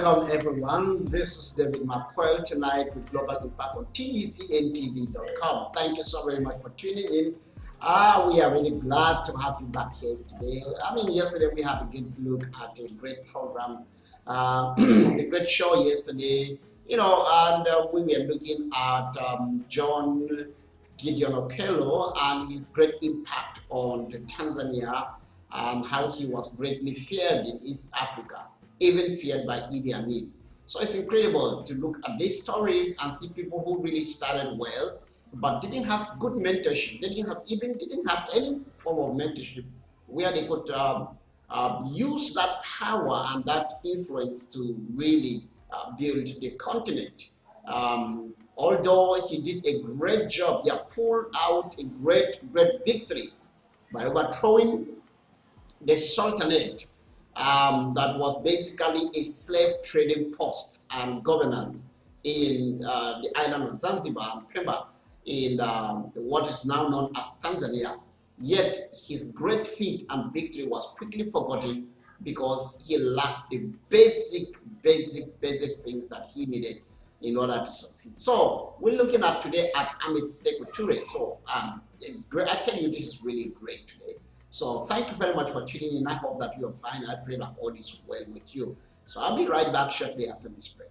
Welcome everyone. This is David McQuell tonight with Global Impact on TECNTV.com. Thank you so very much for tuning in. We are really glad to have you back here today. Yesterday we had a good look at a great program, a great show yesterday, and we were looking at John Gideon Okello and his great impact on Tanzania and how he was greatly feared in East Africa, even feared by Idi Amin. So it's incredible to look at these stories and see people who really started well, but didn't have good mentorship. They didn't have any form of mentorship where they could use that power and that influence to really build the continent. Although he did a great job, he pulled out a great victory by overthrowing the Sultanate that was basically a slave trading post and governance in the island of Zanzibar and Pemba in what is now known as Tanzania. Yet his great feat and victory was quickly forgotten because he lacked the basic things that he needed in order to succeed. So we're looking at today at Amit Sekou Toure. So I tell you, this is really great today. So thank you very much for tuning in. I hope that you are fine. I pray that all is well with you. So I'll be right back shortly after this break.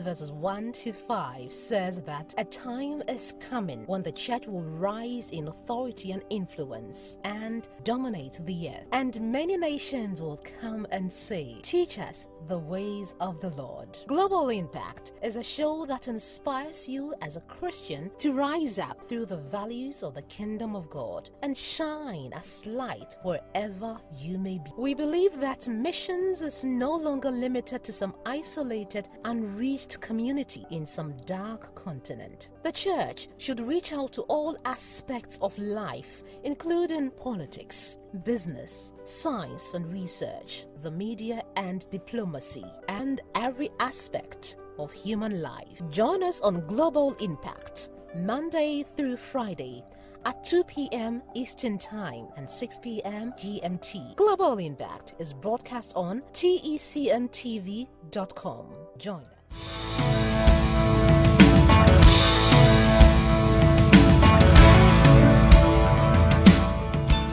Verses 1 to 5 says that a time is coming when the church will rise in authority and influence and dominate the earth, and many nations will come and say, "Teach us the ways of the Lord." Global Impact is a show that inspires you as a Christian to rise up through the values of the kingdom of God and shine as light wherever you may be. We believe that missions is no longer limited to some isolated, unreached community in some dark continent. The church should reach out to all aspects of life, including politics, business, science and research, the media and diplomacy, and every aspect of human life. Join us on Global Impact, Monday through Friday at 2 p.m. Eastern Time and 6 p.m. GMT. Global Impact is broadcast on TECNTV.com. Join us.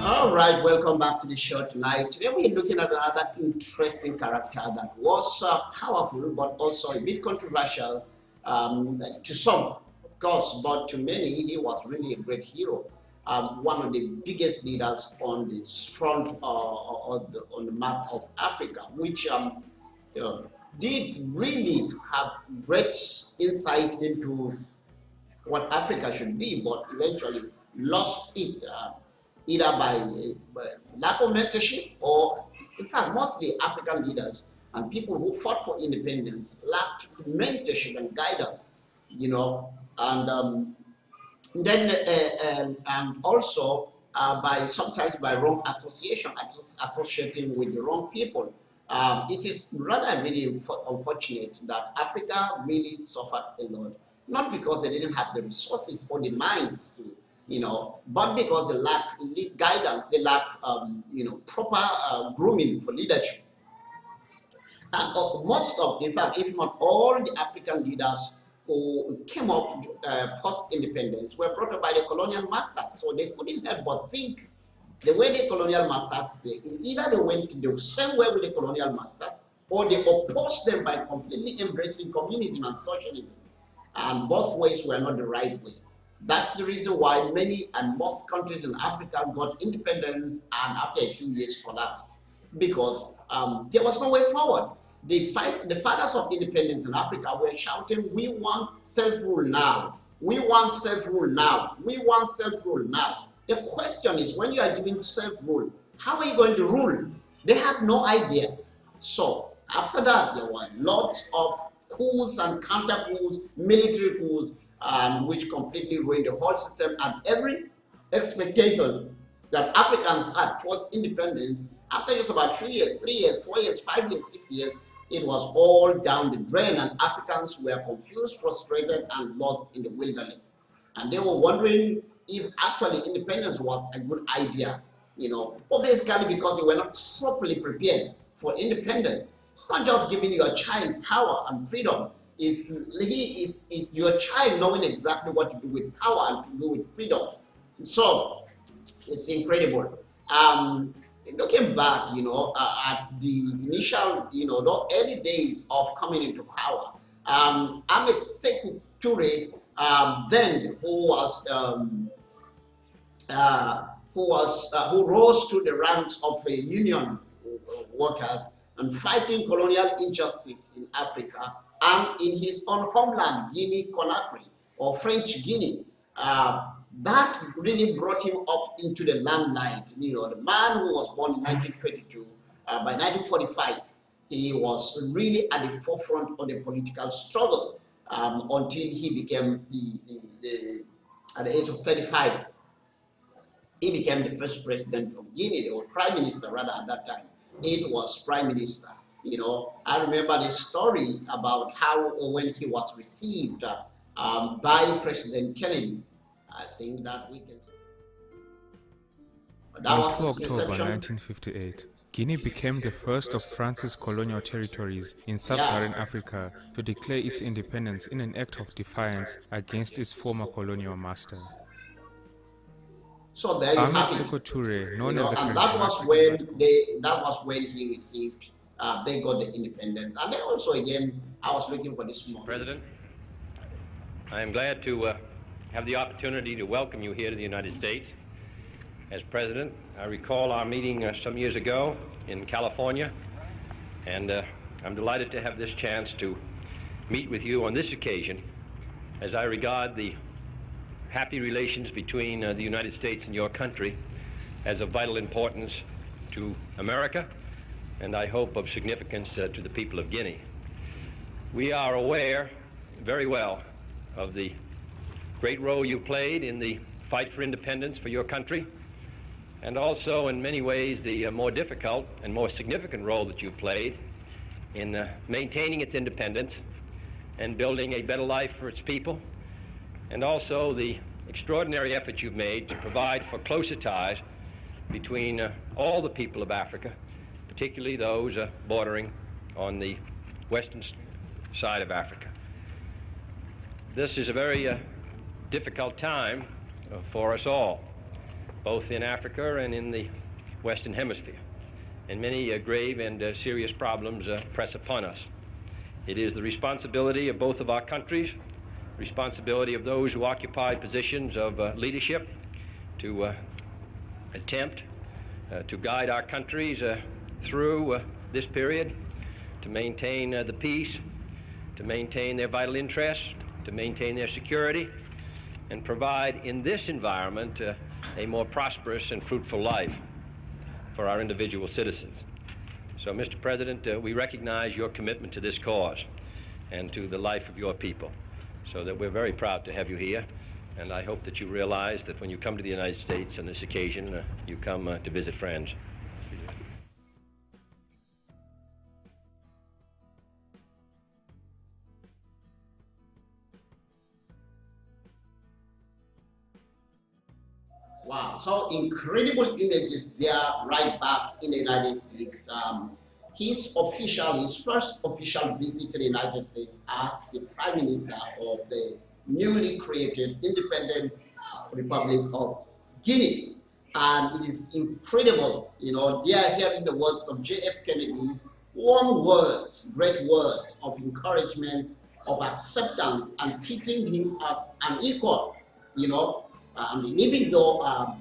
All right, welcome back to the show tonight. Today we're looking at another interesting character that was powerful but also a bit controversial to some, of course, but to many he was really a great hero. One of the biggest leaders on the front on the map of Africa, which did really have great insight into what Africa should be, but eventually lost it either by lack of mentorship or, in fact, mostly African leaders and people who fought for independence lacked mentorship and guidance, and then and also by sometimes by wrong association, associating with the wrong people. It is rather really unfortunate that Africa really suffered a lot, not because they didn't have the resources or the minds to, but because they lack guidance, they lack, proper grooming for leadership. And most of, in fact, if not all the African leaders who came up post-independence were brought up by the colonial masters, so they couldn't help but think the way the colonial masters say. Either they went the same way with the colonial masters, or they opposed them by completely embracing communism and socialism. And both ways were not the right way. That's the reason why many and most countries in Africa got independence and after a few years collapsed, because there was no way forward. The fathers of independence in Africa were shouting, "We want self-rule now. We want self-rule now. We want self-rule now." The question is, when you are giving self-rule, how are you going to rule? They had no idea. So after that, there were lots of coups and counter-coups, military coups, which completely ruined the whole system. And every expectation that Africans had towards independence, after just about 2 years, 3 years, 4 years, 5 years, 6 years, it was all down the drain, and Africans were confused, frustrated, and lost in the wilderness. And they were wondering if actually independence was a good idea, but basically because they were not properly prepared for independence. It's not just giving your child power and freedom. Is your child knowing exactly what to do with power and to do with freedom. So it's incredible. Looking back, at the initial, the early days of coming into power, Ahmed Sekou Toure, then who rose to the ranks of union workers and fighting colonial injustice in Africa and in his own homeland, Guinea-Conakry, or French Guinea. That really brought him up into the limelight. The man who was born in 1922, by 1945, he was really at the forefront of the political struggle until he became at the age of 35. He became the first president of Guinea, or prime minister rather at that time. It was prime minister. I remember the story about how when he was received by President Kennedy. I think that we can. On 2 October 1958, Guinea became the first of France's colonial territories in sub-Saharan Africa to declare its independence in an act of defiance against its former colonial master. So there you have it. Sekou Toure, known as a and that was when he received. They got the independence, and then also again, I was looking for this moment. President, I am glad to have the opportunity to welcome you here to the United States. As President, I recall our meeting some years ago in California, and I'm delighted to have this chance to meet with you on this occasion, as I regard the happy relations between the United States and your country as of vital importance to America, and I hope of significance to the people of Guinea. We are aware very well of the great role you played in the fight for independence for your country, and also in many ways the more difficult and more significant role that you played in maintaining its independence and building a better life for its people, and also the extraordinary effort you've made to provide for closer ties between all the people of Africa, particularly those bordering on the western side of Africa. This is a very difficult time for us all, both in Africa and in the Western Hemisphere, and many grave and serious problems press upon us. It is the responsibility of both of our countries, responsibility of those who occupy positions of leadership, to attempt to guide our countries through this period, to maintain the peace, to maintain their vital interests, to maintain their security, and provide in this environment a more prosperous and fruitful life for our individual citizens. So, Mr. President, we recognize your commitment to this cause and to the life of your people, so that we're very proud to have you here. And I hope that you realize that when you come to the United States on this occasion, you come to visit friends. Wow, so incredible images there right back in the United States. His first official visit to the United States as the Prime Minister of the newly created independent Republic of Guinea. And it is incredible, you know, they are hearing the words of J.F. Kennedy, warm words, great words of encouragement, of acceptance, and treating him as an equal, you know. Even though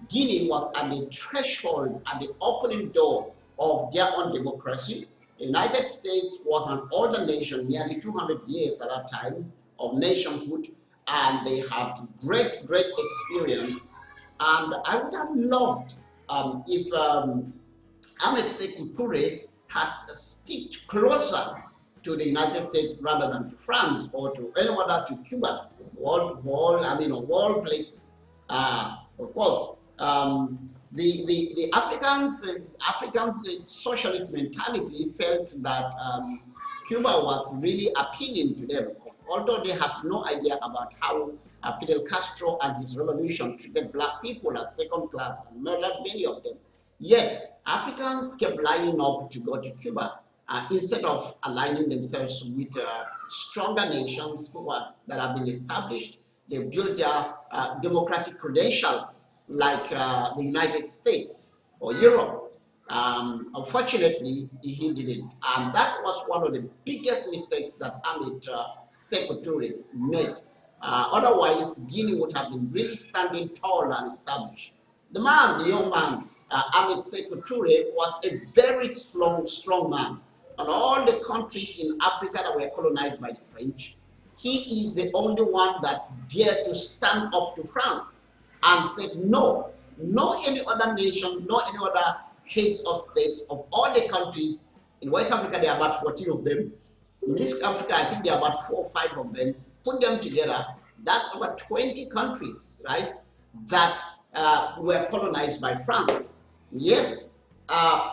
Guinea was at the threshold, at the opening door of their own democracy, the United States was an older nation, nearly 200 years at that time of nationhood, and they had great experience. And I would have loved if Ahmed Sékou Touré had sticked closer to the United States rather than to France or to any other, to Cuba, of all places. Of course, the African socialist mentality felt that Cuba was really appealing to them, although they have no idea about how Fidel Castro and his revolution treated black people as second class and murdered many of them. Yet, Africans kept lining up to go to Cuba instead of aligning themselves with stronger nations that have been established. They built their democratic credentials like the United States or Europe. Unfortunately, he didn't. And that was one of the biggest mistakes that Ahmed Sékou Touré made. Otherwise, Guinea would have been really standing tall and established. The young man, Ahmed Sékou Touré, was a very strong man. And all the countries in Africa that were colonized by the French, he is the only one that dared to stand up to France and said, no any other nation, no any other head of state of all the countries. In West Africa, there are about 14 of them. In East Africa, I think there are about 4 or 5 of them. Put them together, that's about 20 countries, right, that were colonized by France. Yet,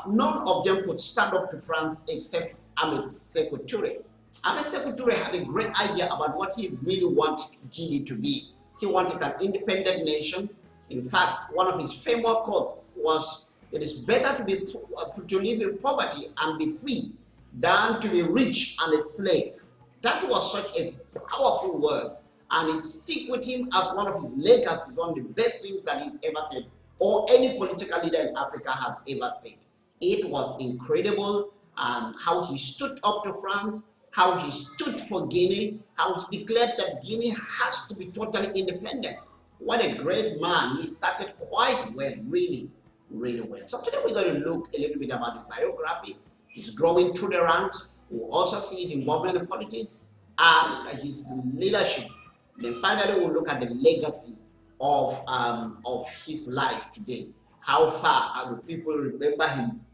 none of them could stand up to France except Ahmed Sékou Touré. Ahmed Sékou Touré had a great idea about what he really wanted Guinea to be. He wanted an independent nation. In fact, one of his famous quotes was, "It is better to live in poverty and be free than to be rich and a slave." That was such a powerful word, and it sticks with him as one of his legacies, one of the best things that he's ever said, or any political leader in Africa has ever said. It was incredible, and how he stood up to France, how he stood for Guinea, how he declared that Guinea has to be totally independent. What a great man. He started quite well, really well. So today we're going to look a little bit about his biography, his growing through the ranks. We'll also see his involvement in politics and his leadership. Then finally we'll look at the legacy of his life today. How far do people remember him?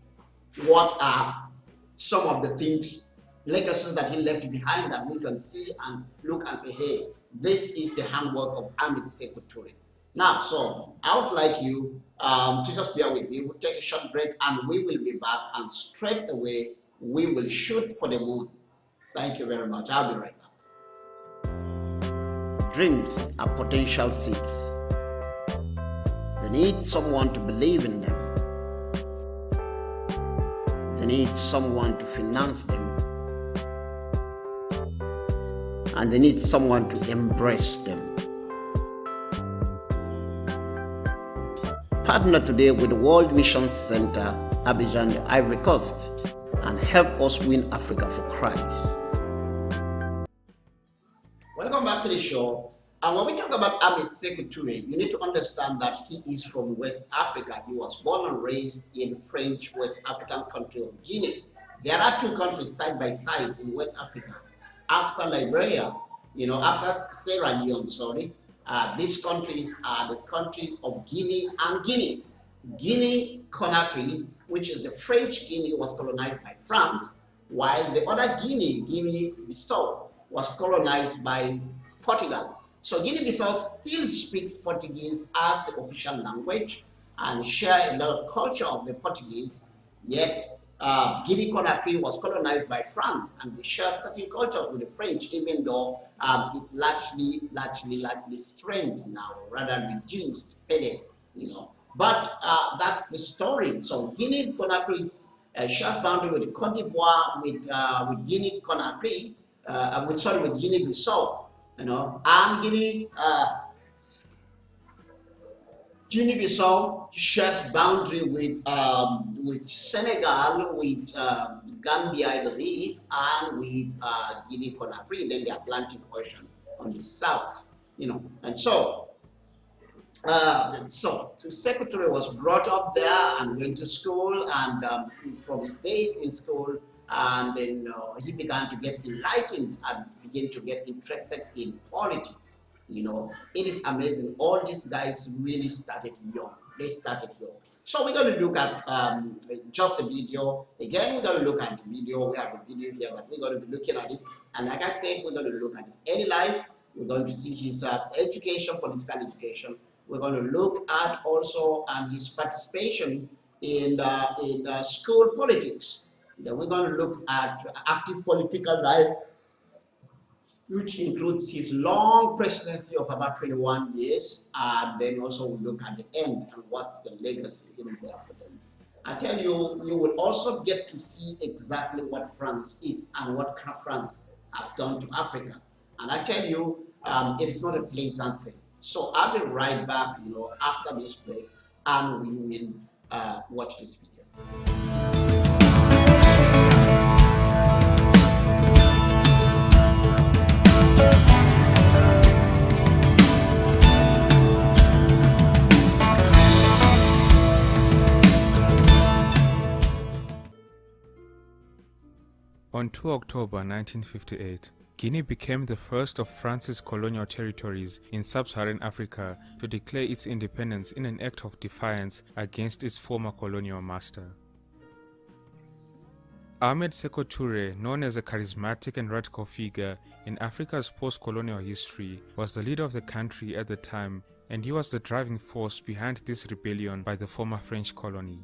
What are some of the things, legacies that he left behind that we can see and look and say, hey, this is the handwork of Ahmed Sékou Touré. Now, so I would like you to just bear with me. We'll take a short break and we will be back, and straight away we will shoot for the moon. Thank you very much. I'll be right back. Dreams are potential seeds. They need someone to believe in them. They need someone to finance them. And they need someone to embrace them. Partner today with the World Mission Center, Abidjan, the Ivory Coast, and help us win Africa for Christ. Welcome back to the show. And when we talk about Ahmed Sékou Touré, you need to understand that he is from West Africa. He was born and raised in French West African country of Guinea. There are two countries side by side in West Africa. After Liberia, after Sierra Leone, These countries are the countries of Guinea and Guinea. Guinea-Conakry, which is the French Guinea, was colonized by France, while the other Guinea, Guinea-Bissau, was colonized by Portugal. So Guinea-Bissau still speaks Portuguese as the official language and share a lot of culture of the Portuguese, yet Guinea-Conakry was colonized by France and they share certain cultures with the French, even though it's largely strained now, rather reduced, faded, you know. But that's the story. So Guinea-Conakry shares boundary with Cote d'Ivoire, with Guinea-Conakry, with Guinea-Bissau, you know, and Guinea-Bissau shares boundary with Senegal, with Gambia, I believe, and with Guinea-Conakry, then the Atlantic Ocean on the south, you know, and so. The secretary was brought up there and went to school, and from his days in school, and then he began to get enlightened and begin to get interested in politics. You know, it is amazing. All these guys really started young. They started young. So we're going to look at just a video. Again, we're going to look at the video. We have a video here, but we're going to be looking at it. And like I said, we're going to look at his early life. We're going to see his education, political education. We're going to look at also his participation in school politics. Then we're going to look at active political life, which includes his long presidency of about 21 years. And then also we look at the end and what's the legacy in there for them. I tell you, you will also get to see exactly what France is and what France has done to Africa. And I tell you, it is not a pleasant thing. So I'll be right back, you know, after this break, and we will watch this video. On 2 October 1958, Guinea became the first of France's colonial territories in sub-Saharan Africa to declare its independence in an act of defiance against its former colonial master. Ahmed Sékou Touré, known as a charismatic and radical figure in Africa's post-colonial history, was the leader of the country at the time, and he was the driving force behind this rebellion by the former French colony.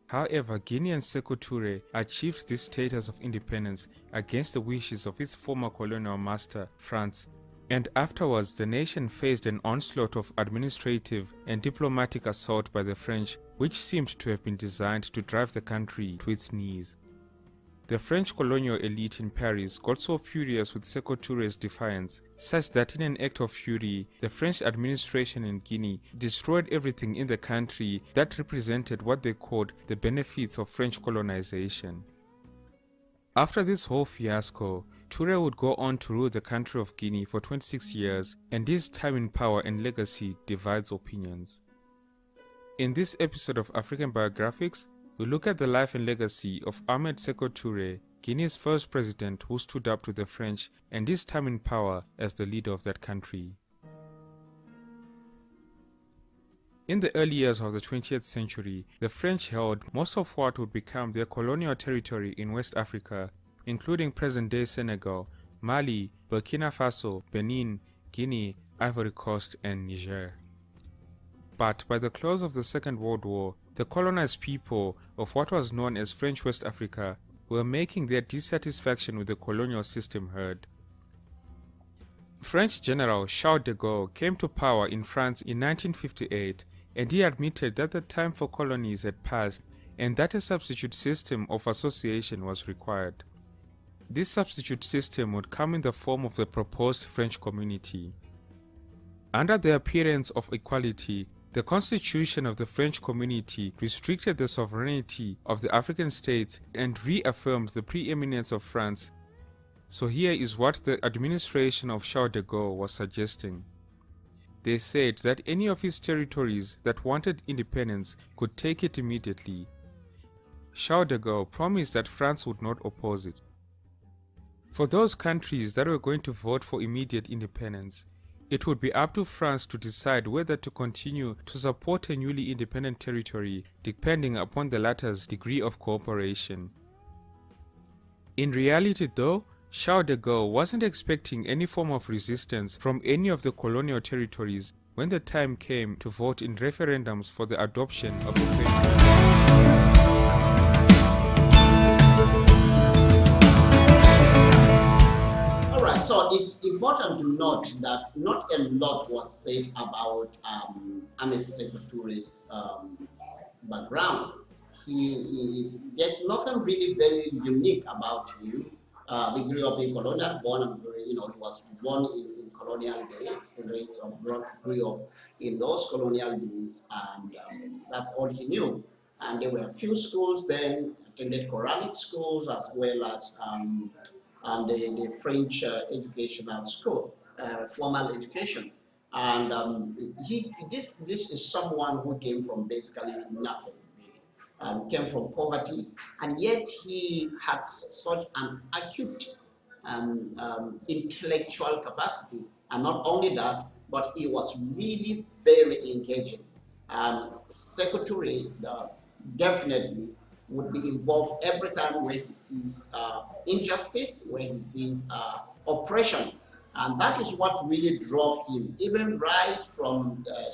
However, Guinean Sékou Touré achieved this status of independence against the wishes of its former colonial master, France, and afterwards the nation faced an onslaught of administrative and diplomatic assault by the French, which seemed to have been designed to drive the country to its knees. The French colonial elite in Paris got so furious with Sékou Touré's defiance, such that in an act of fury, the French administration in Guinea destroyed everything in the country that represented what they called the benefits of French colonization. After this whole fiasco, Touré would go on to rule the country of Guinea for 26 years, and his time in power and legacy divides opinions. In this episode of African Biographics, we look at the life and legacy of Ahmed Sékou Touré, Guinea's first president who stood up to the French, and his time in power as the leader of that country. In the early years of the 20th century, the French held most of what would become their colonial territory in West Africa, including present-day Senegal, Mali, Burkina Faso, Benin, Guinea, Ivory Coast, and Niger. But by the close of the Second World War, the colonized people of what was known as French West Africa were making their dissatisfaction with the colonial system heard. French General Charles de Gaulle came to power in France in 1958, and he admitted that the time for colonies had passed and that a substitute system of association was required. This substitute system would come in the form of the proposed French community. Under the appearance of equality, the constitution of the French community restricted the sovereignty of the African states and reaffirmed the preeminence of France. So here is what the administration of Charles de Gaulle was suggesting. They said that any of his territories that wanted independence could take it immediately. Charles de Gaulle promised that France would not oppose it. For those countries that were going to vote for immediate independence, it would be up to France to decide whether to continue to support a newly independent territory, depending upon the latter's degree of cooperation. In reality though, Charles de Gaulle wasn't expecting any form of resistance from any of the colonial territories when the time came to vote in referendums for the adoption of the French Constitution. Alright, so it's important to note that not a lot was said about Ahmed Sékou Touré's background. There's nothing really very unique about him. He grew up in colonial, he was born in colonial days, grew up in those colonial days, and that's all he knew. And there were a few schools then, attended Quranic schools as well as the French educational school, formal education. And this is someone who came from basically nothing. Came from poverty, and yet he had such an acute intellectual capacity, and not only that, but he was really very engaging. Sékou Touré definitely would be involved every time where he sees injustice, where he sees oppression, and that is what really drove him, even right from his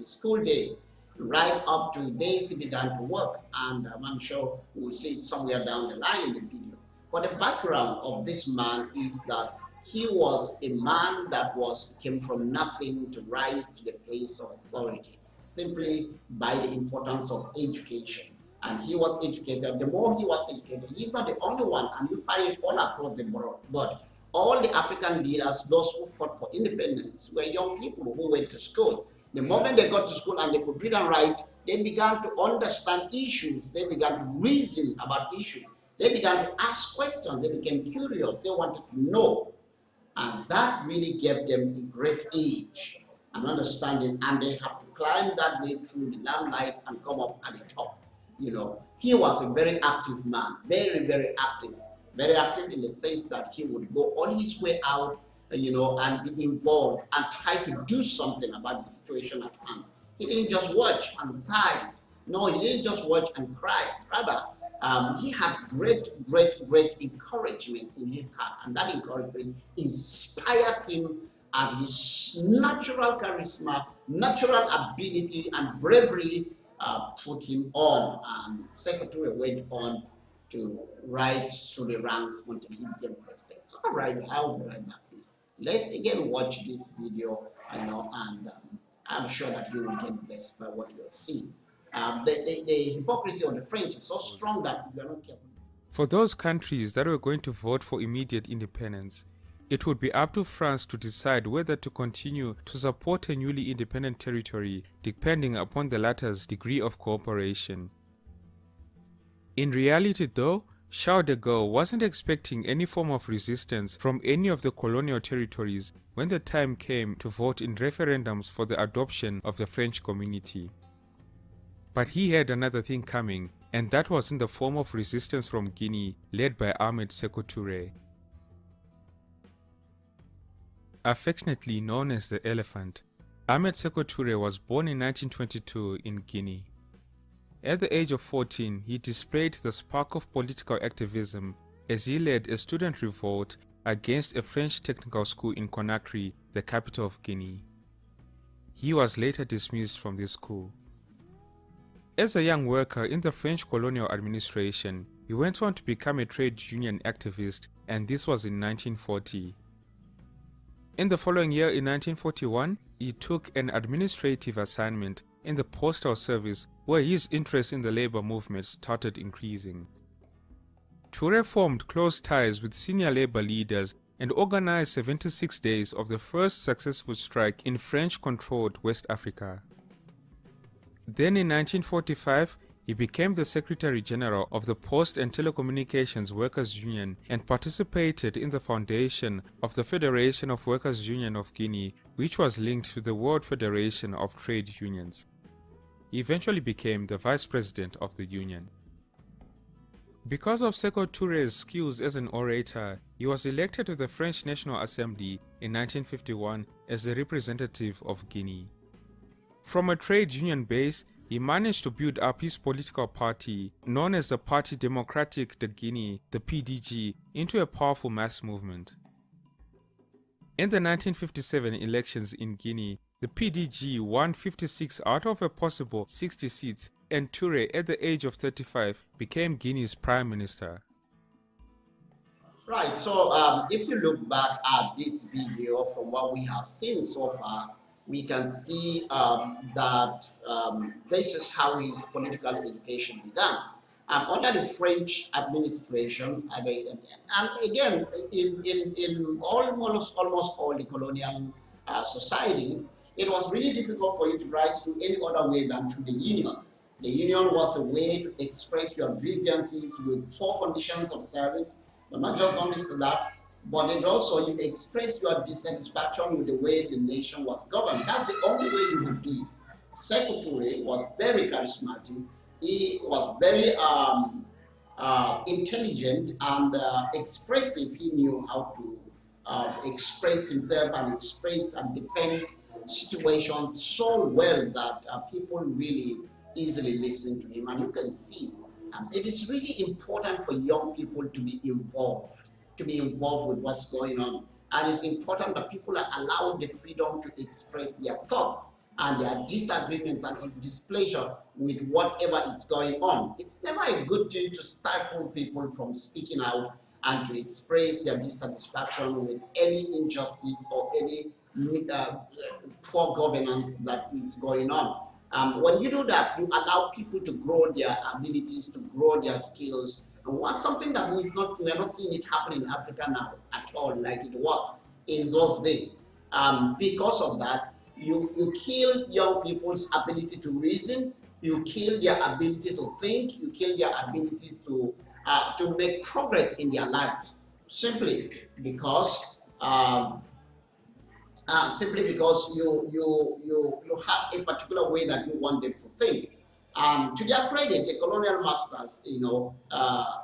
school days, right up to the days he began to work. And I'm sure we'll see it somewhere down the line in the video. But the background of this man is that he was a man that came from nothing to rise to the place of authority, simply by the importance of education. And he was educated. The more he was educated, he's not the only one, and you find it all across the board. But all the African leaders, those who fought for independence, were young people who went to school. The moment they got to school and they could read and write, they began to understand issues. They began to reason about issues. They began to ask questions. They became curious. They wanted to know. And that really gave them a great age and understanding. And they have to climb that way through the limelight and come up at the top. He was a very active man, very, very active. Very active in the sense that he would go on his way out, and be involved and try to do something about the situation at hand. He didn't just watch and sigh. No, he didn't just watch and cry. Rather, he had great encouragement in his heart, and that encouragement inspired him, and his natural charisma, natural ability, and bravery put him on. And Sékou Touré went on to rise through the ranks until he became president. So, all right, how would I that, please? Let's again watch this video, and I'm sure that you will get blessed by what you are seeing. The hypocrisy of the French is so strong that if you are not careful. For those countries that were going to vote for immediate independence, it would be up to France to decide whether to continue to support a newly independent territory, depending upon the latter's degree of cooperation. In reality though, Charles de Gaulle wasn't expecting any form of resistance from any of the colonial territories when the time came to vote in referendums for the adoption of the French community. But he had another thing coming, and that was in the form of resistance from Guinea, led by Ahmed Sékou Touré. Affectionately known as the Elephant, Ahmed Sékou Touré was born in 1922 in Guinea. At the age of 14, he displayed the spark of political activism as he led a student revolt against a French technical school in Conakry, the capital of Guinea. He was later dismissed from this school. As a young worker in the French colonial administration, he went on to become a trade union activist, and this was in 1940. In the following year, in 1941, he took an administrative assignment in the postal service, where his interest in the labor movement started increasing. Touré formed close ties with senior labor leaders and organized 76 days of the first successful strike in French-controlled West Africa. Then in 1945, he became the Secretary General of the Post and Telecommunications Workers' Union and participated in the foundation of the Federation of Workers' Union of Guinea, which was linked to the World Federation of Trade Unions. He eventually became the Vice President of the union. Because of Sékou Touré's skills as an orator, He was elected to the French National Assembly in 1951 as the representative of Guinea. From a trade union base, he managed to build up his political party, known as the Parti Démocratique de Guinée, the PDG, into a powerful mass movement. In the 1957 elections in Guinea, the PDG won 56 out of a possible 60 seats, and Touré, at the age of 35, became Guinea's prime minister. Right, so if you look back at this video, from what we have seen so far, we can see that this is how his political education began. Under the French administration, and again, in almost all the colonial societies, it was really difficult for you to rise through any other way than through the union. The union was a way to express your grievances with poor conditions of service, but not just only that, but it also you express your dissatisfaction with the way the nation was governed. That's the only way you could do it. Sékou Touré was very charismatic. He was very intelligent and expressive. He knew how to express himself and express and defend situations so well that people really easily listen to him. And you can see it is really important for young people to be involved with what's going on. And it's important that people are allowed the freedom to express their thoughts and their disagreements and displeasure with whatever is going on. It's never a good thing to stifle people from speaking out and to express their dissatisfaction with any injustice or any poor governance that is going on. When you do that, you allow people to grow their abilities, to grow their skills. And what's something that we are not seeing it happen in Africa now at all, like it was in those days. Because of that, you kill young people's ability to reason, you kill their ability to think, you kill their abilities to make progress in their lives, simply because you have a particular way that you want them to think. To their credit, the colonial masters,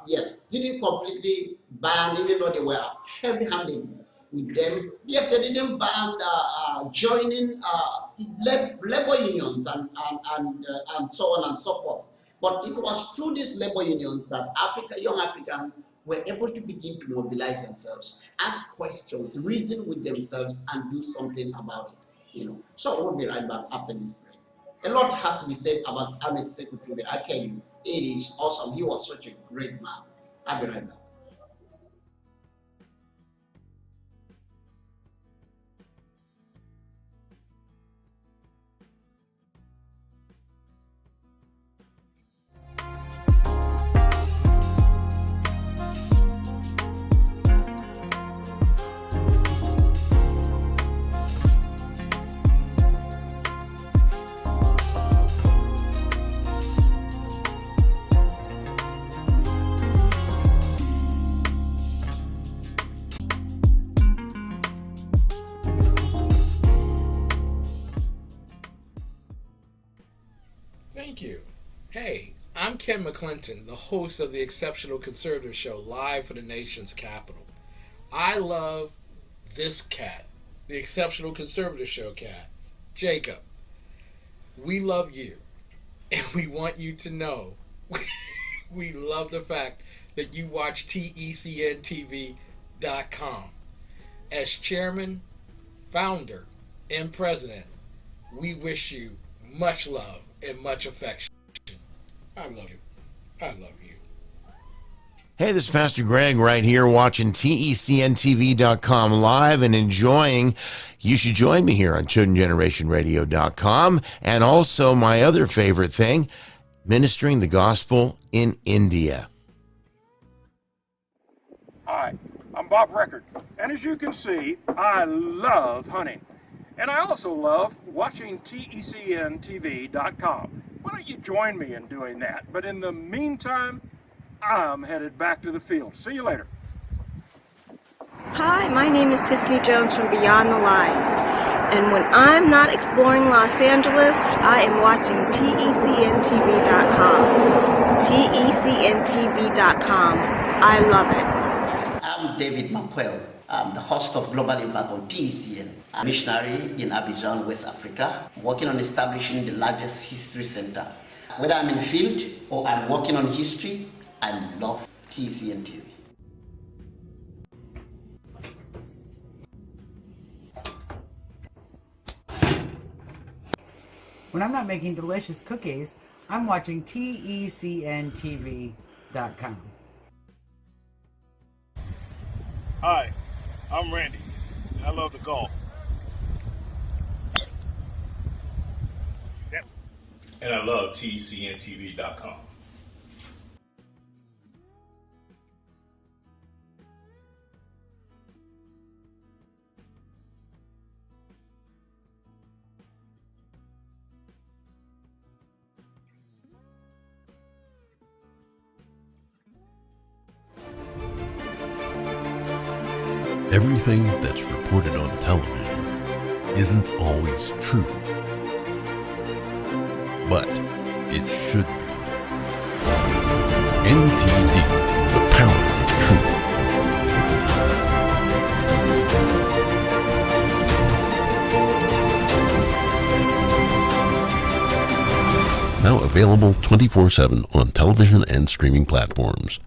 yes, didn't completely ban, even though they were heavy-handed with them. Yet they didn't ban joining labor unions and so on and so forth. But it was through these labor unions that young Africans were able to begin to mobilize themselves, ask questions, reason with themselves, and do something about it. So we'll be right back after this break. A lot has to be said about Ahmed Sékou Touré. I tell you, it is awesome. He was such a great man. I'll be right back. Thank you. Hey, I'm Ken McClinton, the host of the Exceptional Conservative Show, live from the nation's capital. I love this cat, the Exceptional Conservative Show cat, Jacob. We love you, and we want you to know we love the fact that you watch TECNTV.com. As chairman, founder, and president, we wish you much love and much affection. I love you. I love you. Hey, this is Pastor Greg right here watching TECNTV.com live and enjoying. You should join me here on ChildrenGenerationRadio.com, and also my other favorite thing, ministering the gospel in India. Hi, I'm Bob Record, and as you can see, I love hunting. And I also love watching TECNTV.com. Why don't you join me in doing that? But in the meantime, I'm headed back to the field. See you later. Hi, my name is Tiffany Jones from Beyond the Lines. And when I'm not exploring Los Angeles, I am watching TECNTV.com. TECNTV.com. I love it. David McQuell. I'm the host of Global Impact on TECN. I'm a missionary in Abidjan, West Africa, working on establishing the largest history center. Whether I'm in the field or I'm working on history, I love TECN TV. When I'm not making delicious cookies, I'm watching TECNTV.com. Hi, I'm Randy, and I love the golf. And I love TECNTV.com. Everything that's reported on television isn't always true, but it should be. NTD, the power of truth. Now available 24/7 on television and streaming platforms.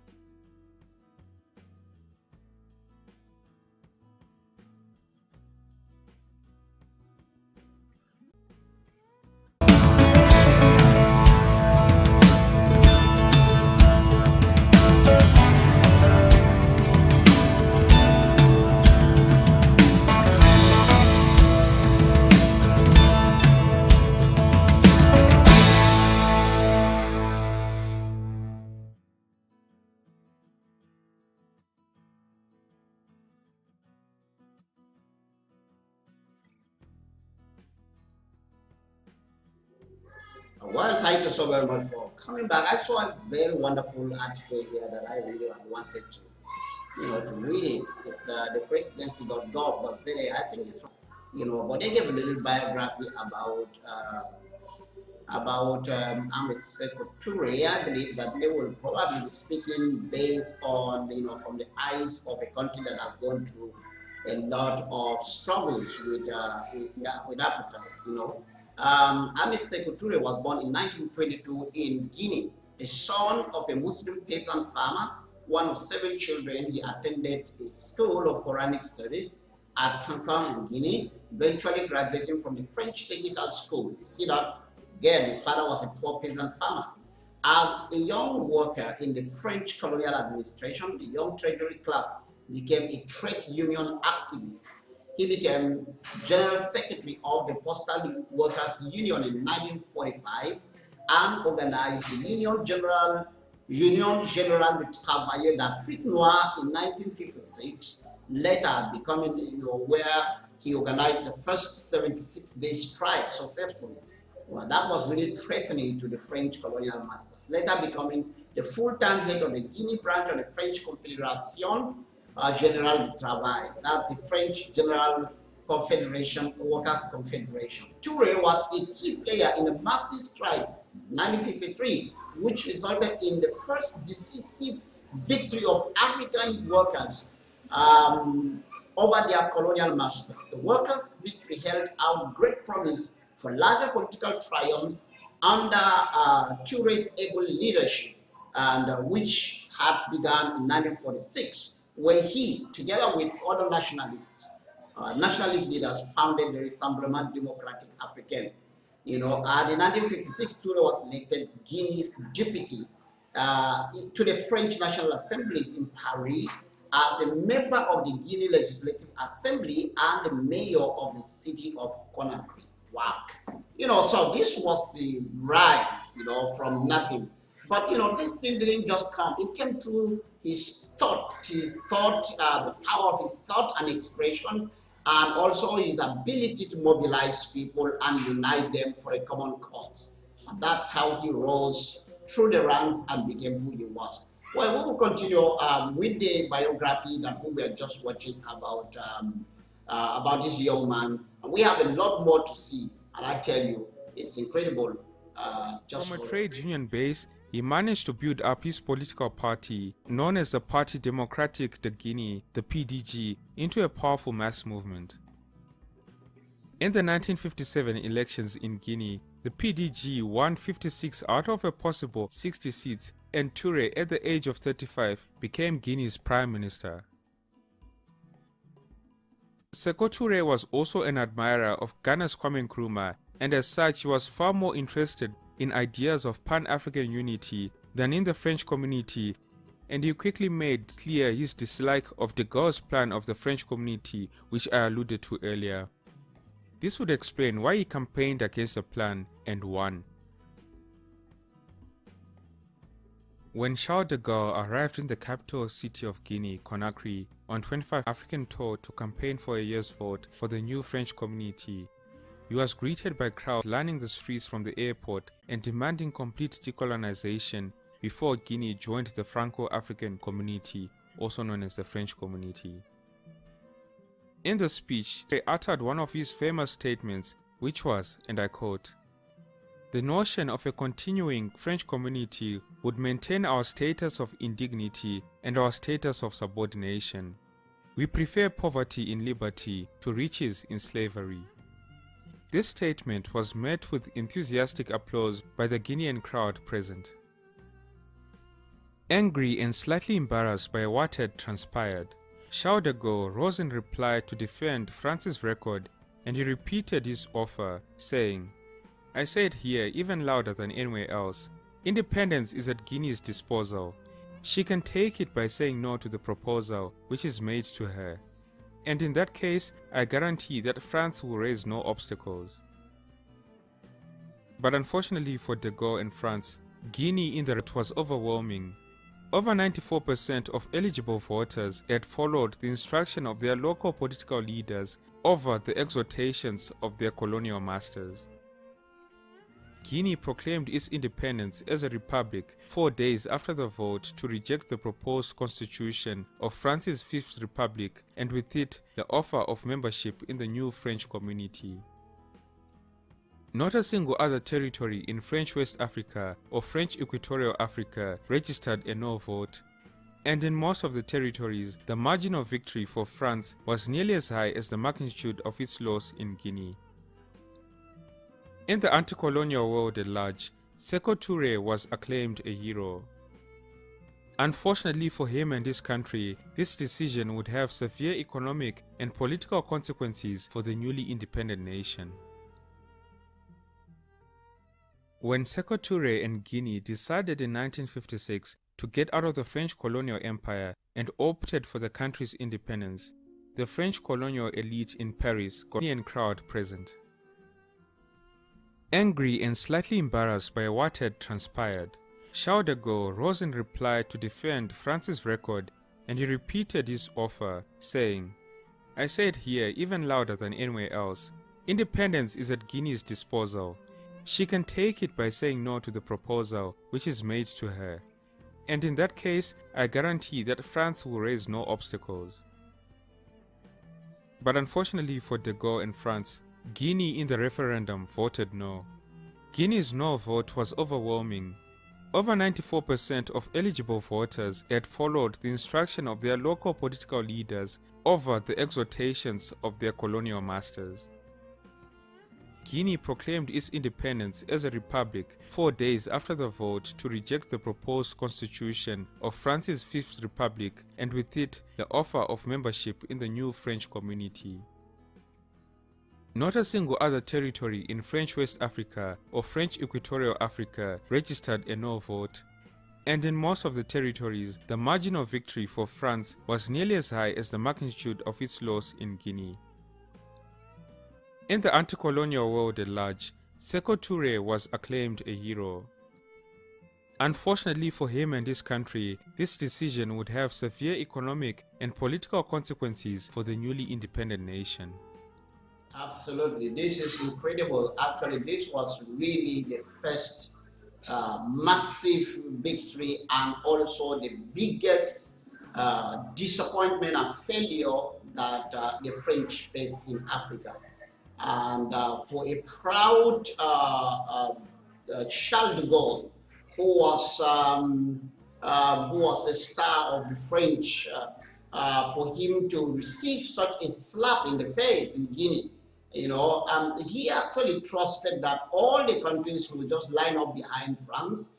Well, thank you so very much for coming back. I saw a very wonderful article here that I really wanted to, to read it. It's the presidency.gov.za. I think it's, but they gave a little biography about Amit Sekou Toure. I believe that they will probably be speaking based on, from the eyes of a country that has gone through a lot of struggles with appetite, Amit Sekou Toure was born in 1922 in Guinea, the son of a Muslim peasant farmer, one of 7 children. He attended a school of Quranic studies at Kankan in Guinea, eventually graduating from the French Technical School. You see that, again, his father was a poor peasant farmer. As a young worker in the French colonial administration, the young treasury clerk became a trade union activist. He became General Secretary of the Postal Workers Union in 1945 and organized the Union Générale de Travailleurs d'Afrique Noire in 1956, later becoming, where he organized the first 76-day strike successfully. Well, that was really threatening to the French colonial masters, later becoming the full-time head of the Guinea branch of the French Confédération Générale du Travail. That's the French General Confederation, Workers' Confederation. Toure was a key player in the massive strike in 1953, which resulted in the first decisive victory of African workers over their colonial masters. The workers' victory held out great promise for larger political triumphs under Toure's able leadership, and which had begun in 1946. When he, together with other nationalist leaders, founded the Rassemblement Démocratique Africain. In 1956, Toure was elected Guinea's deputy to the French National Assemblies in Paris as a member of the Guinea Legislative Assembly and the mayor of the city of Conakry. Wow. So this was the rise, from nothing. But, this thing didn't just come. It came through his thought, the power of his thought and expression, and also his ability to mobilize people and unite them for a common cause. And that's how he rose through the ranks and became who he was. Well, we will continue with the biography that we were just watching about this young man. We have a lot more to see, and I tell you, it's incredible. From a trade union base he managed to build up his political party, known as the Parti Démocratique de Guinée, the PDG, into a powerful mass movement. In the 1957 elections in Guinea, the PDG won 56 out of a possible 60 seats, and Touré, at the age of 35, became Guinea's prime minister. Sékou Touré was also an admirer of Ghana's Kwame Nkrumah, and as such he was far more interested in ideas of Pan-African unity than in the French community, and he quickly made clear his dislike of de Gaulle's plan of the French community, which I alluded to earlier. This would explain why he campaigned against the plan and won. When Charles de Gaulle arrived in the capital city of Guinea, Conakry, on 25 African tour to campaign for a yes vote for the new French community, he was greeted by crowds lining the streets from the airport and demanding complete decolonization before Guinea joined the Franco-African community, also known as the French community. In the speech, he uttered one of his famous statements, which was, and I quote, "The notion of a continuing French community would maintain our status of indignity and our status of subordination. We prefer poverty in liberty to riches in slavery." This statement was met with enthusiastic applause by the Guinean crowd present. Angry and slightly embarrassed by what had transpired, Charles de Gaulle rose in reply to defend France's record, and he repeated his offer, saying, "I say it here even louder than anywhere else. Independence is at Guinea's disposal. She can take it by saying no to the proposal which is made to her. And in that case, I guarantee that France will raise no obstacles." But unfortunately for de Gaulle and France, Guinea in the vote was overwhelming. Over 94% of eligible voters had followed the instruction of their local political leaders over the exhortations of their colonial masters. Guinea proclaimed its independence as a republic 4 days after the vote to reject the proposed constitution of France's Fifth Republic, and with it the offer of membership in the new French community. Not a single other territory in French West Africa or French Equatorial Africa registered a no vote, and in most of the territories the margin of victory for France was nearly as high as the magnitude of its loss in Guinea. In the anti-colonial world at large, Sékou Touré was acclaimed a hero. Unfortunately for him and his country, this decision would have severe economic and political consequences for the newly independent nation. When Sékou Touré and Guinea decided in 1956 to get out of the French colonial empire and opted for the country's independence, the French colonial elite in Paris got the Guinean crowd present. Angry and slightly embarrassed by what had transpired, Charles de Gaulle rose in reply to defend France's record, and he repeated his offer, saying, "I say it here even louder than anywhere else. Independence is at Guinea's disposal. She can take it by saying no to the proposal which is made to her. And in that case, I guarantee that France will raise no obstacles." But unfortunately for de Gaulle and France, Guinea in the referendum voted no. Guinea's no vote was overwhelming. Over 94% of eligible voters had followed the instruction of their local political leaders over the exhortations of their colonial masters. Guinea proclaimed its independence as a republic 4 days after the vote to reject the proposed constitution of France's Fifth Republic, and with it the offer of membership in the new French community. Not a single other territory in French West Africa or French Equatorial Africa registered a no vote, and in most of the territories the margin of victory for France was nearly as high as the magnitude of its loss in Guinea. In the anti-colonial world at large, Sékou Touré was acclaimed a hero. Unfortunately for him and his country, this decision would have severe economic and political consequences for the newly independent nation. Absolutely, this is incredible. Actually, this was really the first massive victory, and also the biggest disappointment and failure that the French faced in Africa. And for a proud Charles de Gaulle, who was the star of the French, for him to receive such a slap in the face in Guinea. You know, he actually trusted that all the countries will just line up behind France.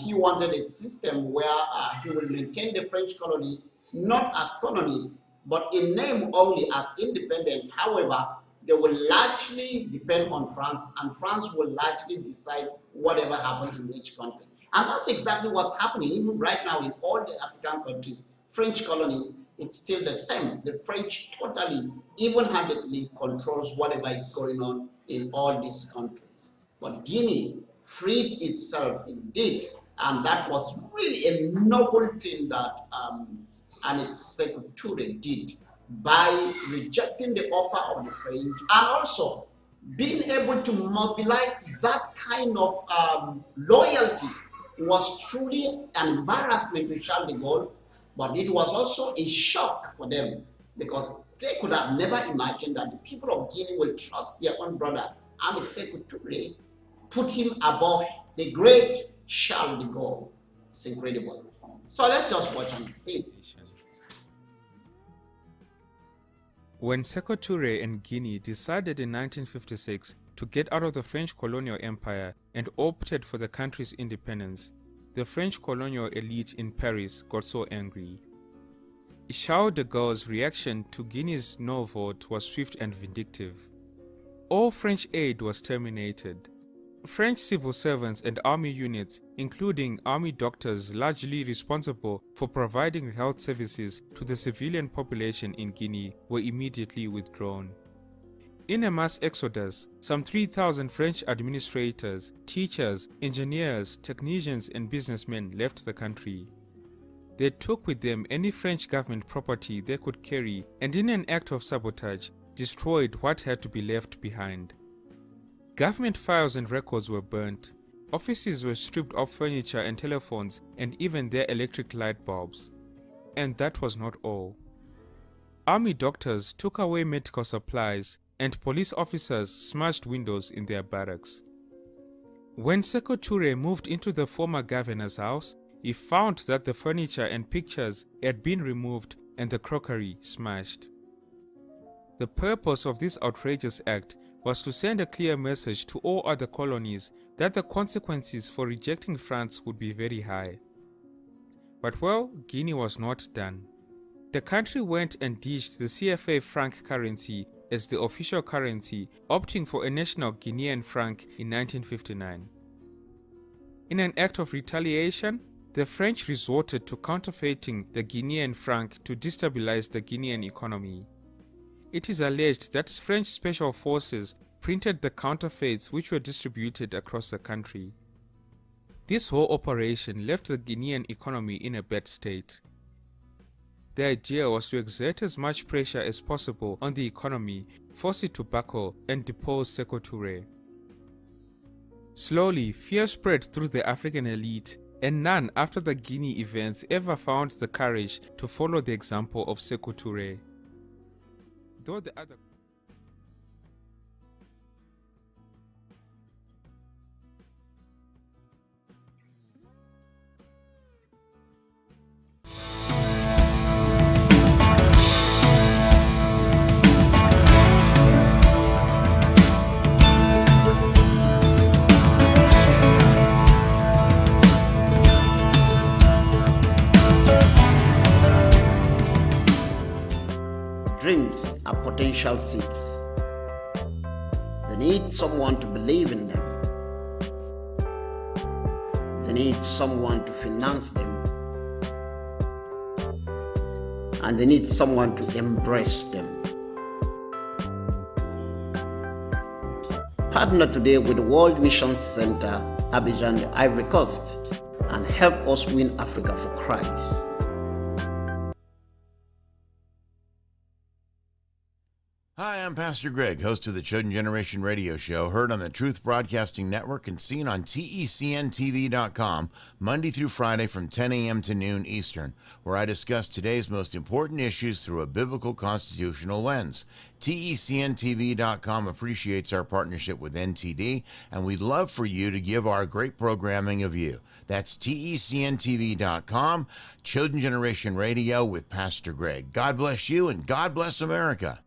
He wanted a system where he would maintain the French colonies not as colonies, but in name only as independent. However, they will largely depend on France, and France will largely decide whatever happens in each country. And that's exactly what's happening even right now in all the African countries, French colonies. It's still the same. The French totally, even-handedly controls whatever is going on in all these countries. But Guinea freed itself indeed, and that was really a noble thing that Anet Sekou Touré did by rejecting the offer of the French and also being able to mobilize that kind of loyalty was truly an embarrassment to Charles de Gaulle, but it was also a shock for them because they could have never imagined that the people of Guinea will trust their own brother, Anet Sekou Touré, put him above the great Charles de Gaulle. It's incredible. So let's just watch and see. When Sekou Touré and Guinea decided in 1956 to get out of the French colonial empire and opted for the country's independence, the French colonial elite in Paris got so angry. Charles de Gaulle's reaction to Guinea's no vote was swift and vindictive. All French aid was terminated. French civil servants and army units, including army doctors largely responsible for providing health services to the civilian population in Guinea, were immediately withdrawn. In a mass exodus, some 3,000 French administrators, teachers, engineers, technicians and businessmen left the country. They took with them any French government property they could carry and in an act of sabotage, destroyed what had to be left behind. Government files and records were burnt, offices were stripped of furniture and telephones and even their electric light bulbs. And that was not all. Army doctors took away medical supplies and police officers smashed windows in their barracks. When Sekou Touré moved into the former governor's house, he found that the furniture and pictures had been removed and the crockery smashed. The purpose of this outrageous act was to send a clear message to all other colonies that the consequences for rejecting France would be very high. But well, Guinea was not done. The country went and ditched the CFA franc currency as the official currency, opting for a national Guinean franc in 1959. In an act of retaliation, the French resorted to counterfeiting the Guinean franc to destabilize the Guinean economy. It is alleged that French special forces printed the counterfeits which were distributed across the country. This whole operation left the Guinean economy in a bad state. The idea was to exert as much pressure as possible on the economy, force it to buckle, and depose Sekou Touré. Slowly, fear spread through the African elite, and none after the Guinea events ever found the courage to follow the example of Sekou Touré. Though the other dreams are potential seeds. They need someone to believe in them. They need someone to finance them. And they need someone to embrace them. Partner today with the World Mission Center, Abidjan, the Ivory Coast, and help us win Africa for Christ. Hi, I'm Pastor Greg, host of the Chosen Generation Radio Show, heard on the Truth Broadcasting Network and seen on TECNTV.com Monday through Friday from 10 a.m. to noon Eastern, where I discuss today's most important issues through a biblical constitutional lens. TECNTV.com appreciates our partnership with NTD, and we'd love for you to give our great programming a view. That's TECNTV.com, Chosen Generation Radio with Pastor Greg. God bless you, and God bless America.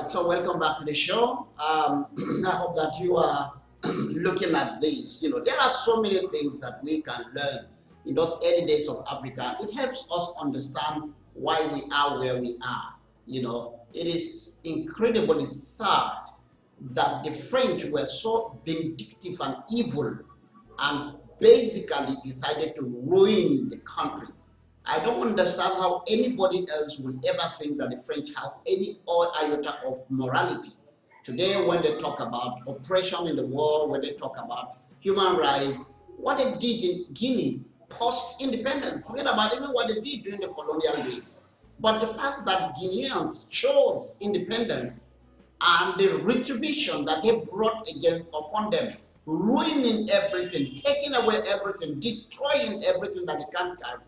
So welcome back to the show. I hope that you are looking at this. You know, there are so many things that we can learn in those early days of Africa. It helps us understand why we are where we are. You know, it is incredibly sad that the French were so vindictive and evil and basically decided to ruin the country. I don't understand how anybody else will ever think that the French have any iota of morality. Today, when they talk about oppression in the world, when they talk about human rights, what they did in Guinea post-independence, forget about even what they did during the colonial days. But the fact that Guineans chose independence and the retribution that they brought upon them, ruining everything, taking away everything, destroying everything that they can't carry,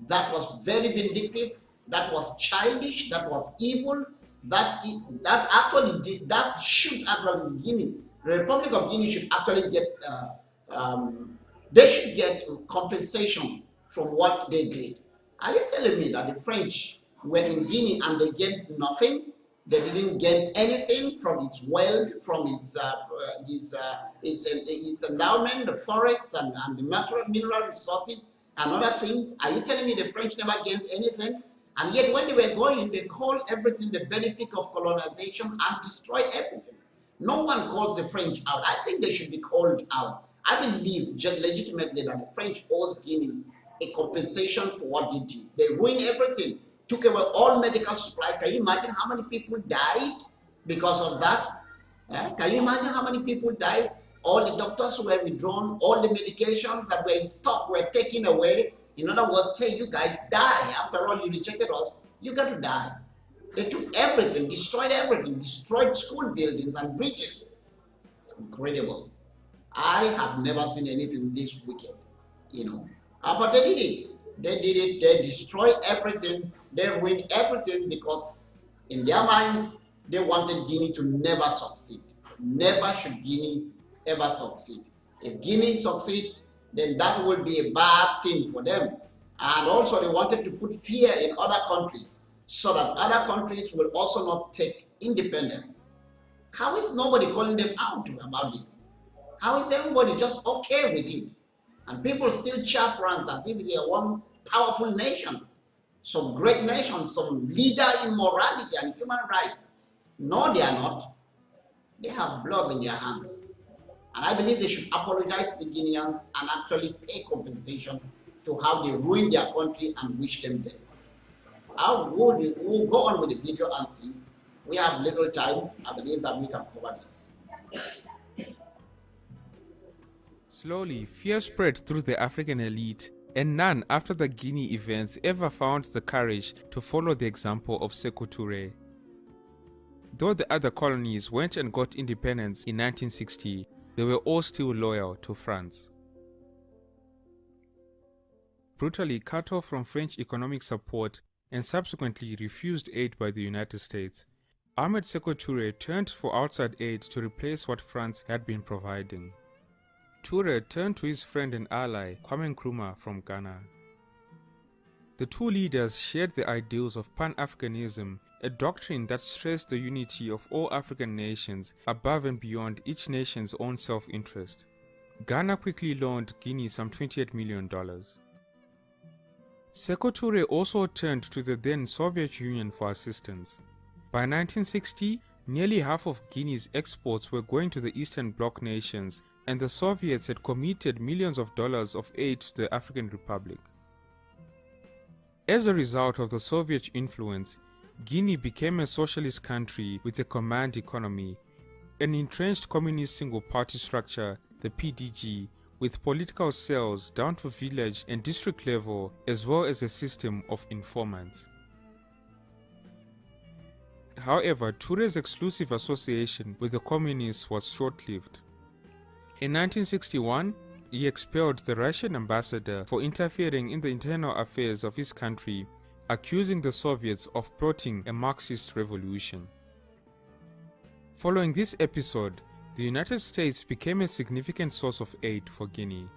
that was very vindictive, that was childish, that was evil, that should actually Guinea, the Republic of Guinea should actually get, they should get compensation from what they did. Are you telling me that the French were in Guinea and they get nothing? They didn't get anything from its wealth, from its endowment, the forests and the natural mineral resources and other things? Are you telling me the French never gained anything? And yet when they were going, they called everything the benefit of colonization and destroyed everything. No one calls the French out. I think they should be called out. I believe legitimately that the French owes Guinea a compensation for what they did. They ruined everything, took away all medical supplies. Can you imagine how many people died because of that? Can you imagine how many people died? All the doctors were withdrawn, all the medications that were in stock were taken away. In other words, say you guys die. After all, you rejected us, you got to die. They took everything, destroyed school buildings and bridges. It's incredible. I have never seen anything this wicked, you know. But they did it. They did it. They destroyed everything. They ruined everything because in their minds, they wanted Guinea to never succeed. Never should Guinea ever succeed. If Guinea succeeds, then that will be a bad thing for them. And also they wanted to put fear in other countries so that other countries will also not take independence. How is nobody calling them out about this? How is everybody just okay with it? And people still cheer France as if they are one powerful nation, some great nation, some leader in morality and human rights. No, they are not. They have blood in their hands. And I believe they should apologize to the Guineans and actually pay compensation to how they ruined their country and wish them death. We'll go on with the video and see. We have little time. I believe that we can cover this. Slowly, fear spread through the African elite, and none after the Guinea events ever found the courage to follow the example of Sékou Touré. Though the other colonies went and got independence in 1960, they were all still loyal to France. Brutally cut off from French economic support and subsequently refused aid by the United States, Ahmed Sékou Touré turned for outside aid to replace what France had been providing. Touré turned to his friend and ally Kwame Nkrumah from Ghana. The two leaders shared the ideals of Pan-Africanism, a doctrine that stressed the unity of all African nations above and beyond each nation's own self-interest. Ghana quickly loaned Guinea some $28 million. Sékou Touré also turned to the then Soviet Union for assistance. By 1960, nearly half of Guinea's exports were going to the Eastern Bloc nations, and the Soviets had committed millions of dollars of aid to the African Republic. As a result of the Soviet influence, Guinea became a socialist country with a command economy, an entrenched communist single-party structure, the PDG, with political cells down to village and district level, as well as a system of informants. However, Touré's exclusive association with the communists was short-lived. In 1961, he expelled the Russian ambassador for interfering in the internal affairs of his country, accusing the Soviets of plotting a Marxist revolution. Following this episode, the United States became a significant source of aid for Guinea.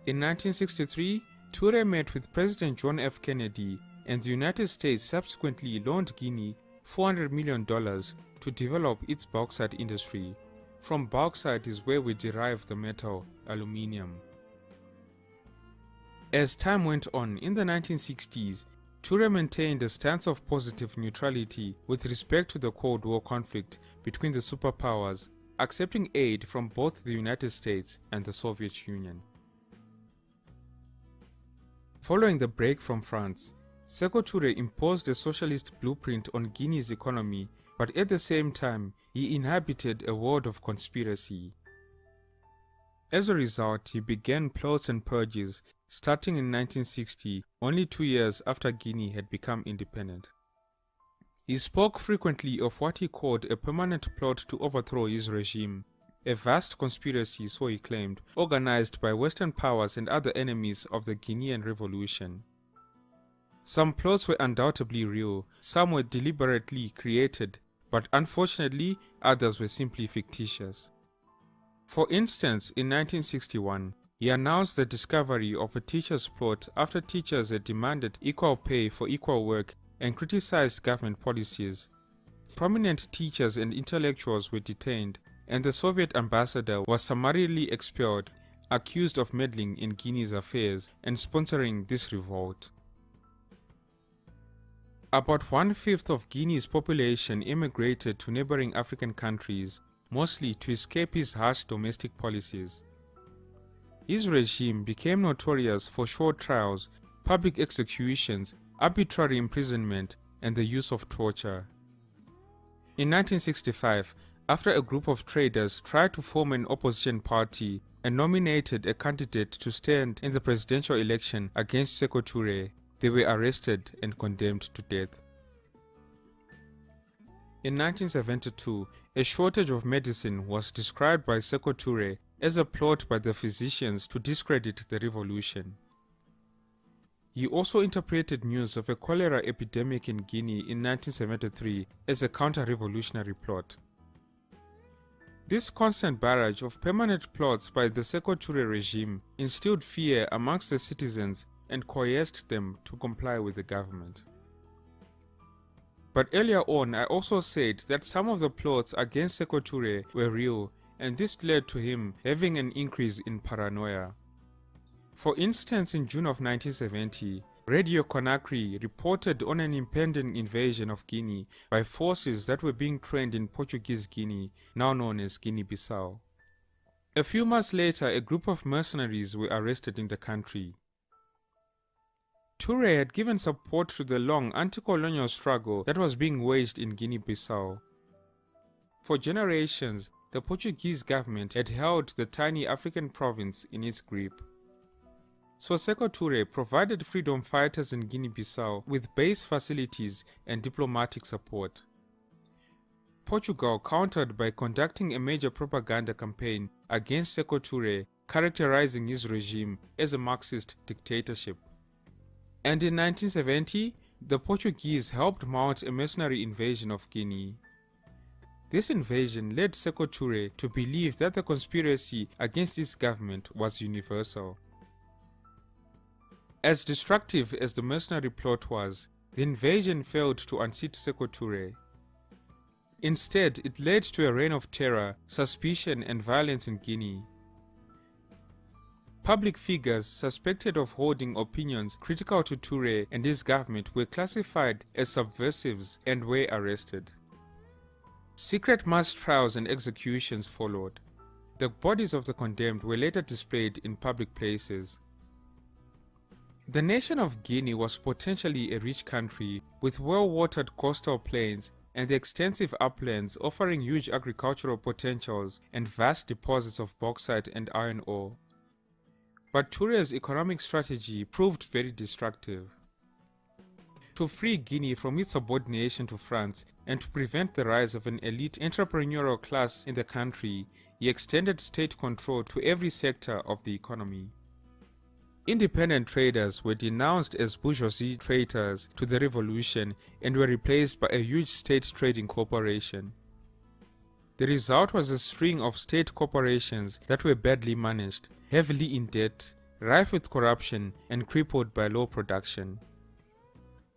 In 1963, Touré met with President John F. Kennedy, and the United States subsequently loaned Guinea $400 million to develop its bauxite industry. From bauxite is where we derive the metal aluminium. As time went on, in the 1960s, Touré maintained a stance of positive neutrality with respect to the Cold War conflict between the superpowers, accepting aid from both the United States and the Soviet Union. Following the break from France, Sékou Touré imposed a socialist blueprint on Guinea's economy, but at the same time, he inhabited a world of conspiracy. As a result, he began plots and purges, starting in 1960, only 2 years after Guinea had become independent. He spoke frequently of what he called a permanent plot to overthrow his regime, a vast conspiracy, so he claimed, organized by Western powers and other enemies of the Guinean Revolution. Some plots were undoubtedly real, some were deliberately created, but unfortunately others were simply fictitious. For instance, in 1961, he announced the discovery of a teacher's plot after teachers had demanded equal pay for equal work and criticized government policies. Prominent teachers and intellectuals were detained, and the Soviet ambassador was summarily expelled, accused of meddling in Guinea's affairs and sponsoring this revolt. About 1/5 of Guinea's population immigrated to neighboring African countries, mostly to escape his harsh domestic policies. His regime became notorious for short trials, public executions, arbitrary imprisonment, and the use of torture. In 1965, after a group of traders tried to form an opposition party and nominated a candidate to stand in the presidential election against Sékou Touré, they were arrested and condemned to death. In 1972, a shortage of medicine was described by Sékou Touré as a plot by the physicians to discredit the revolution. He also interpreted news of a cholera epidemic in Guinea in 1973 as a counter-revolutionary plot. This constant barrage of permanent plots by the Sékou Touré regime instilled fear amongst the citizens and coerced them to comply with the government. But earlier on, I also said that some of the plots against Sékou Touré were real, and this led to him having an increase in paranoia. For instance, in June of 1970, Radio Conakry reported on an impending invasion of Guinea by forces that were being trained in Portuguese Guinea, now known as Guinea-Bissau. A few months later, a group of mercenaries were arrested in the country. Touré had given support to the long anti-colonial struggle that was being waged in Guinea-Bissau. For generations, the Portuguese government had held the tiny African province in its grip. So Sékou Touré provided freedom fighters in Guinea-Bissau with base facilities and diplomatic support. Portugal countered by conducting a major propaganda campaign against Sékou Touré, characterizing his regime as a Marxist dictatorship. And in 1970, the Portuguese helped mount a mercenary invasion of Guinea. This invasion led Sékou Touré to believe that the conspiracy against his government was universal. As destructive as the mercenary plot was, the invasion failed to unseat Sékou Touré. Instead, it led to a reign of terror, suspicion, and violence in Guinea. Public figures suspected of holding opinions critical to Touré and his government were classified as subversives and were arrested. Secret mass trials and executions followed. The bodies of the condemned were later displayed in public places. The nation of Guinea was potentially a rich country with well-watered coastal plains and the extensive uplands offering huge agricultural potentials and vast deposits of bauxite and iron ore. But Touré's economic strategy proved very destructive. To free Guinea from its subordination to France and to prevent the rise of an elite entrepreneurial class in the country, he extended state control to every sector of the economy. Independent traders were denounced as bourgeoisie traitors to the revolution and were replaced by a huge state trading corporation. The result was a string of state corporations that were badly managed, heavily in debt, rife with corruption, and crippled by low production.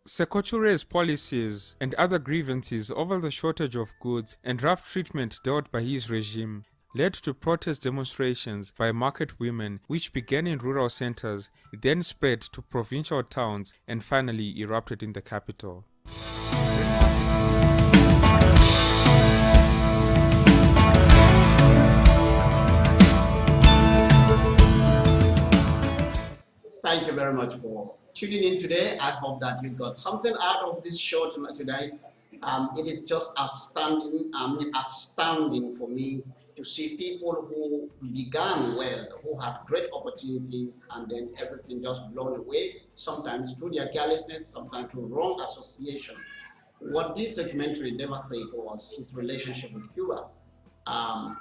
Sékou Touré's policies and other grievances over the shortage of goods and rough treatment dealt by his regime led to protest demonstrations by market women which began in rural centers, then spread to provincial towns, and finally erupted in the capital. Thank you very much for tuning in today. I hope that you got something out of this show today. It is just astounding for me to see people who began well, who had great opportunities, and then everything just blown away, sometimes through their carelessness, sometimes through wrong association. What this documentary never said was his relationship with Cuba.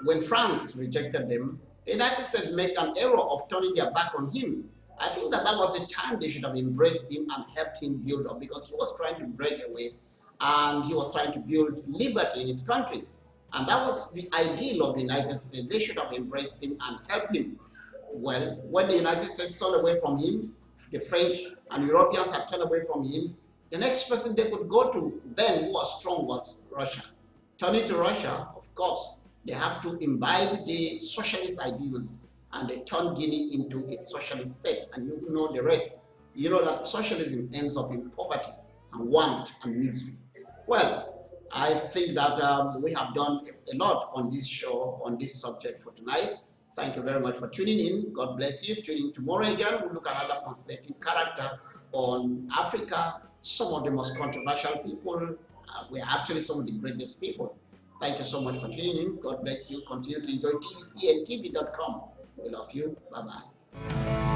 When France rejected them, the United States made an error of turning their back on him. I think that was the time they should have embraced him and helped him build up, because he was trying to break away and he was trying to build liberty in his country. And that was the ideal of the United States. They should have embraced him and helped him. Well, when the United States turned away from him, the French and Europeans had turned away from him, the next person they could go to then who was strong was Russia. Turning to Russia, of course, they have to imbibe the socialist ideals, and they turn Guinea into a socialist state, and you know the rest. You know that socialism ends up in poverty and want and misery. Well, I think that we have done a lot on this show, on this subject for tonight. Thank you very much for tuning in. God bless you. Tune in tomorrow again. We'll look at another fascinating character on Africa. Some of the most controversial people. We're actually some of the greatest people. Thank you so much for tuning in. God bless you. Continue to enjoy TECNTV.com. We love you. Bye-bye.